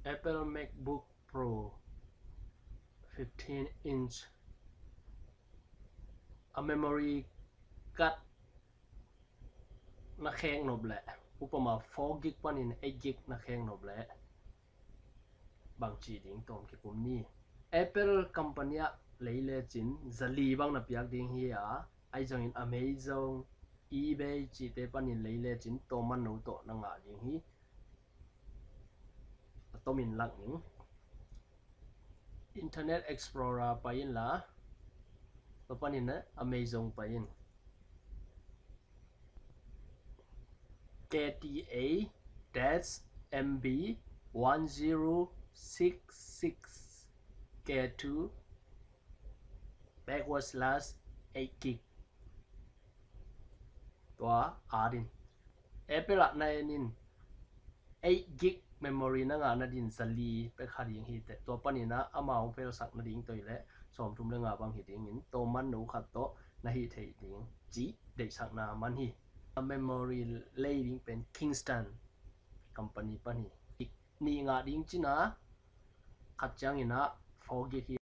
Apple Macbook Pro 15-inch a memory card na kheng nộp lệ upama 4 gig panin 8 gig na kheng nộp lệ bằng chỉ định tôm cái cụm ni Apple company lấy lệ chính zali bang na piak ding hi à ai trong in Amazon eBay chỉ tế panin lấy lệ chính tôm man nấu to na ngã ding hi tôm in lặng những Internet Explorer pain la to panin na Amazon pain KTA-MB 1066 K2 backward slash 8 gig tawh ading Apple này nin 8 gig memory na nga na din zali pe khading hi te to panina amount pel sak na ding toile som tum le nga bang hi ding in to man no khat to na hi thei ding chi de sak na man hi a memory laying pen Kingston company pani ni nga ding china khat chang ina 4 gig